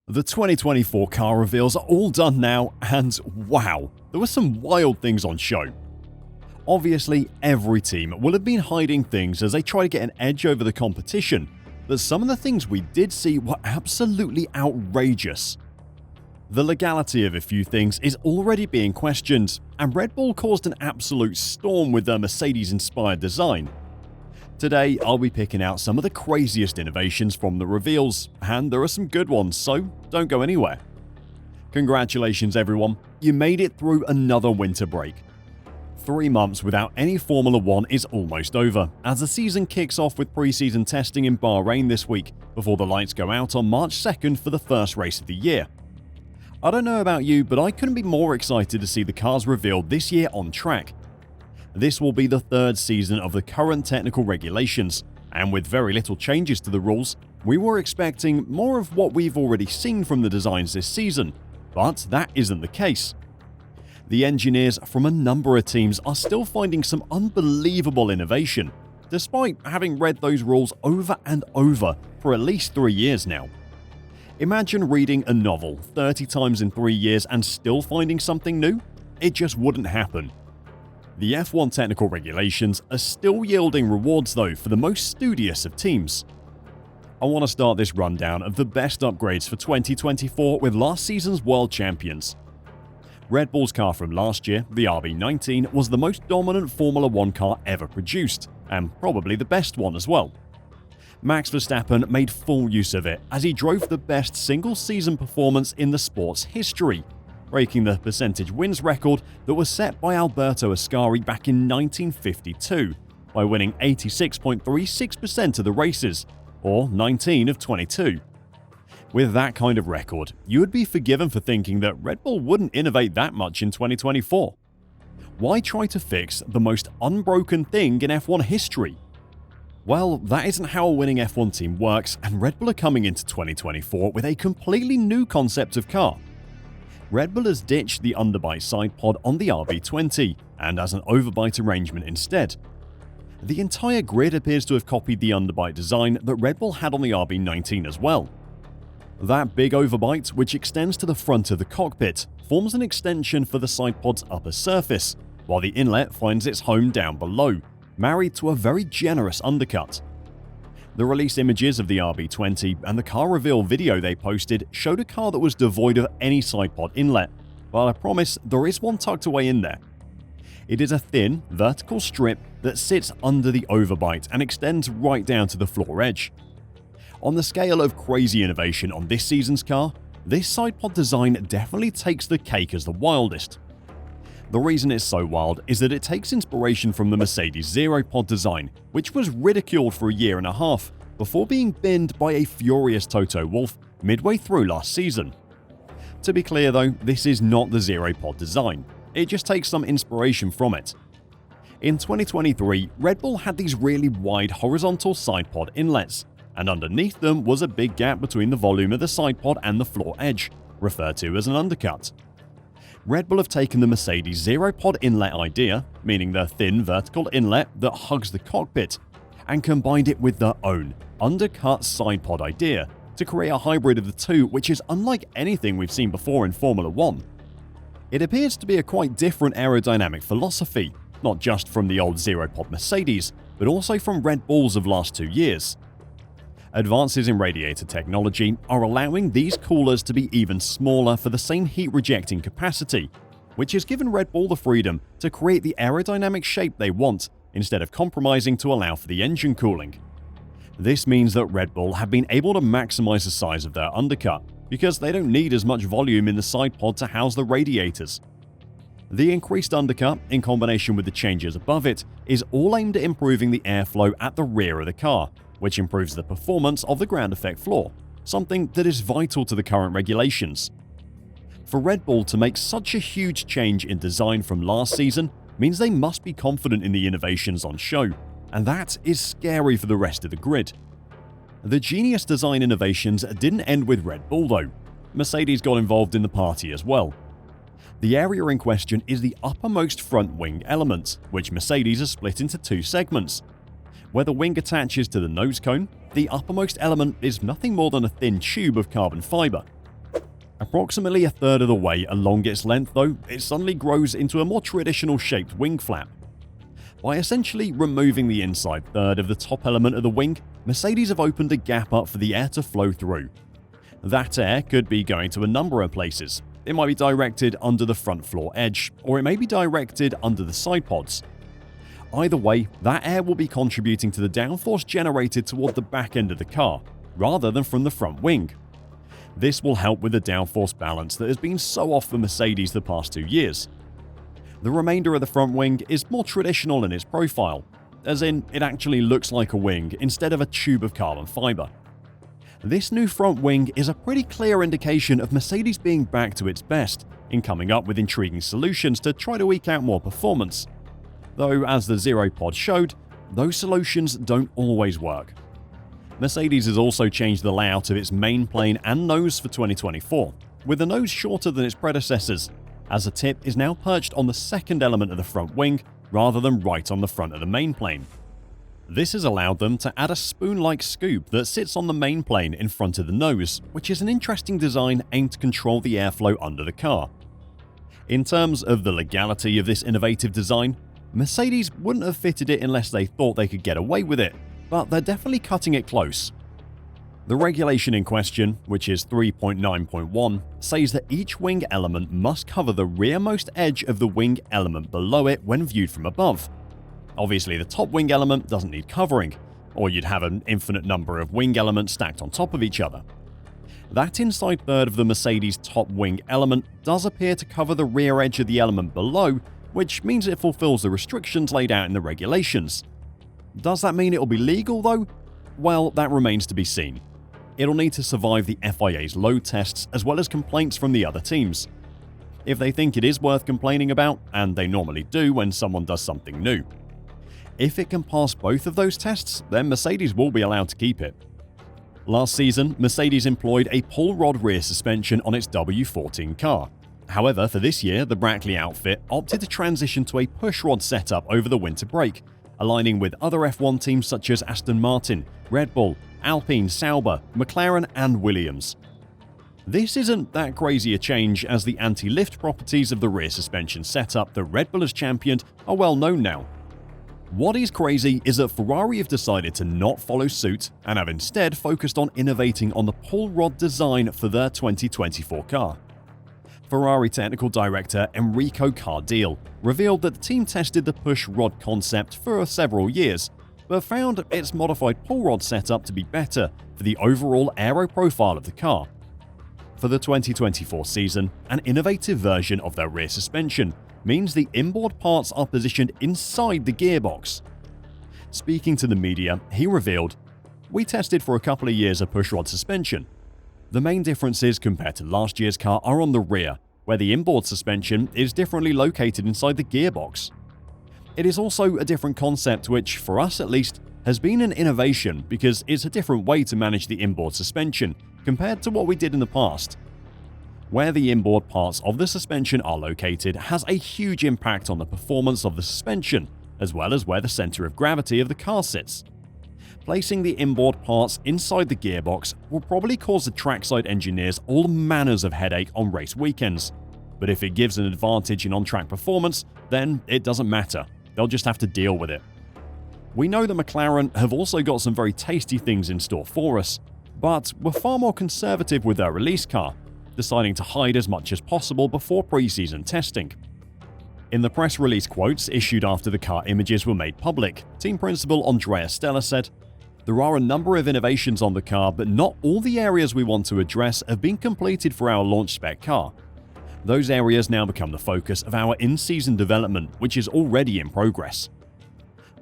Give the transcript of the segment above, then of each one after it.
The 2024 car reveals are all done now, and wow, there were some wild things on show. Obviously, every team will have been hiding things as they try to get an edge over the competition, but some of the things we did see were absolutely outrageous. The legality of a few things is already being questioned, and Red Bull caused an absolute storm with their Mercedes-inspired design. Today, I'll be picking out some of the craziest innovations from the reveals, and there are some good ones, so don't go anywhere. Congratulations everyone, you made it through another winter break. 3 months without any Formula 1 is almost over, as the season kicks off with pre-season testing in Bahrain this week, before the lights go out on March 2nd for the first race of the year. I don't know about you, but I couldn't be more excited to see the cars revealed this year on track. This will be the third season of the current technical regulations, and with very little changes to the rules, we were expecting more of what we've already seen from the designs this season, but that isn't the case. The engineers from a number of teams are still finding some unbelievable innovation, despite having read those rules over and over for at least 3 years now. Imagine reading a novel 30 times in 3 years and still finding something new? It just wouldn't happen. The F1 technical regulations are still yielding rewards though for the most studious of teams. I want to start this rundown of the best upgrades for 2024 with last season's world champions. Red Bull's car from last year, the RB19, was the most dominant Formula 1 car ever produced, and probably the best one as well. Max Verstappen made full use of it as he drove the best single-season performance in the sport's history, breaking the percentage wins record that was set by Alberto Ascari back in 1952 by winning 86.36% of the races, or 19 of 22. With that kind of record, you would be forgiven for thinking that Red Bull wouldn't innovate that much in 2024. Why try to fix the most unbroken thing in F1 history? Well, that isn't how a winning F1 team works, and Red Bull are coming into 2024 with a completely new concept of car. Red Bull has ditched the underbite side pod on the RB20 and has an overbite arrangement instead. The entire grid appears to have copied the underbite design that Red Bull had on the RB19 as well. That big overbite, which extends to the front of the cockpit, forms an extension for the side pod's upper surface, while the inlet finds its home down below, married to a very generous undercut. The release images of the RB20 and the car reveal video they posted showed a car that was devoid of any side pod inlet, but I promise there is one tucked away in there. It is a thin, vertical strip that sits under the overbite and extends right down to the floor edge. On the scale of crazy innovation on this season's car, this side pod design definitely takes the cake as the wildest. The reason it's so wild is that it takes inspiration from the Mercedes Zero Pod design, which was ridiculed for a year and a half before being binned by a furious Toto Wolff midway through last season. To be clear though, this is not the Zero Pod design, it just takes some inspiration from it. In 2023, Red Bull had these really wide horizontal side pod inlets, and underneath them was a big gap between the volume of the side pod and the floor edge, referred to as an undercut. Red Bull have taken the Mercedes Zero Pod inlet idea, meaning the thin vertical inlet that hugs the cockpit, and combined it with their own undercut side pod idea to create a hybrid of the two which is unlike anything we've seen before in Formula 1. It appears to be a quite different aerodynamic philosophy, not just from the old Zero Pod Mercedes, but also from Red Bulls of last 2 years. Advances in radiator technology are allowing these coolers to be even smaller for the same heat-rejecting capacity, which has given Red Bull the freedom to create the aerodynamic shape they want instead of compromising to allow for the engine cooling. This means that Red Bull have been able to maximize the size of their undercut because they don't need as much volume in the side pod to house the radiators. The increased undercut, in combination with the changes above it, is all aimed at improving the airflow at the rear of the car, which improves the performance of the ground effect floor, something that is vital to the current regulations. For Red Bull to make such a huge change in design from last season means they must be confident in the innovations on show, and that is scary for the rest of the grid. The genius design innovations didn't end with Red Bull though. Mercedes got involved in the party as well. The area in question is the uppermost front wing element, which Mercedes has split into 2 segments. Where the wing attaches to the nose cone, the uppermost element is nothing more than a thin tube of carbon fiber. Approximately a third of the way along its length though, it suddenly grows into a more traditional shaped wing flap. By essentially removing the inside third of the top element of the wing, Mercedes have opened a gap up for the air to flow through. That air could be going to a number of places. It might be directed under the front floor edge, or it may be directed under the side pods. Either way, that air will be contributing to the downforce generated toward the back end of the car, rather than from the front wing. This will help with the downforce balance that has been so off for Mercedes the past 2 years. The remainder of the front wing is more traditional in its profile, as in it actually looks like a wing instead of a tube of carbon fiber. This new front wing is a pretty clear indication of Mercedes being back to its best in coming up with intriguing solutions to try to eke out more performance. Though, as the Zero Pod showed, those solutions don't always work. Mercedes has also changed the layout of its main plane and nose for 2024, with the nose shorter than its predecessors, as the tip is now perched on the second element of the front wing rather than right on the front of the main plane. This has allowed them to add a spoon-like scoop that sits on the main plane in front of the nose, which is an interesting design aimed to control the airflow under the car. In terms of the legality of this innovative design, Mercedes wouldn't have fitted it unless they thought they could get away with it, but they're definitely cutting it close. The regulation in question, which is 3.9.1, says that each wing element must cover the rearmost edge of the wing element below it when viewed from above. Obviously, the top wing element doesn't need covering, or you'd have an infinite number of wing elements stacked on top of each other. That inside third of the Mercedes top wing element does appear to cover the rear edge of the element below, which means it fulfills the restrictions laid out in the regulations. Does that mean it'll be legal though? Well, that remains to be seen. It'll need to survive the FIA's load tests as well as complaints from the other teams. If they think it is worth complaining about, and they normally do when someone does something new. If it can pass both of those tests, then Mercedes will be allowed to keep it. Last season, Mercedes employed a pull rod rear suspension on its W14 car. However, for this year, the Brackley outfit opted to transition to a push rod setup over the winter break, aligning with other F1 teams such as Aston Martin, Red Bull, Alpine, Sauber, McLaren and Williams. This isn't that crazy a change, as the anti-lift properties of the rear suspension setup that Red Bull has championed are well known now. What is crazy is that Ferrari have decided to not follow suit and have instead focused on innovating on the pull rod design for their 2024 car. Ferrari technical director Enrico Cardile revealed that the team tested the push rod concept for several years, but found its modified pull rod setup to be better for the overall aero profile of the car. For the 2024 season, an innovative version of their rear suspension means the inboard parts are positioned inside the gearbox. Speaking to the media, he revealed, "We tested for a couple of years a pushrod suspension. The main differences compared to last year's car are on the rear, where the inboard suspension is differently located inside the gearbox. It is also a different concept which, for us at least, has been an innovation because it's a different way to manage the inboard suspension compared to what we did in the past. Where the inboard parts of the suspension are located has a huge impact on the performance of the suspension, as well as where the center of gravity of the car sits. Placing the inboard parts inside the gearbox will probably cause the trackside engineers all manners of headache on race weekends, but if it gives an advantage in on-track performance, then it doesn't matter. They'll just have to deal with it. We know that McLaren have also got some very tasty things in store for us, but were far more conservative with their release car, deciding to hide as much as possible before pre-season testing. In the press release quotes issued after the car images were made public, team principal Andrea Stella said, "There are a number of innovations on the car, but not all the areas we want to address have been completed for our launch spec car. Those areas now become the focus of our in-season development, which is already in progress."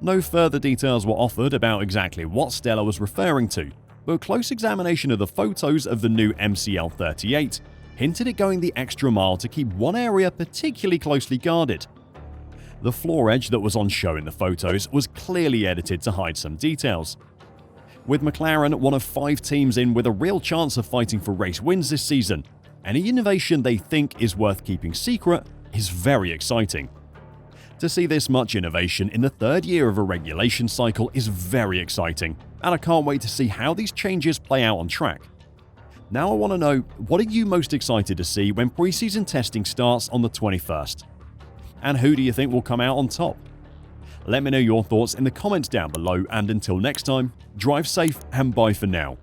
No further details were offered about exactly what Stella was referring to, but close examination of the photos of the new MCL38 hinted at going the extra mile to keep one area particularly closely guarded. The floor edge that was on show in the photos was clearly edited to hide some details. With McLaren one of 5 teams in with a real chance of fighting for race wins this season, any innovation they think is worth keeping secret is very exciting. To see this much innovation in the 3rd year of a regulation cycle is very exciting, and I can't wait to see how these changes play out on track. Now I want to know, what are you most excited to see when preseason testing starts on the 21st? And who do you think will come out on top? Let me know your thoughts in the comments down below, and until next time, drive safe and bye for now.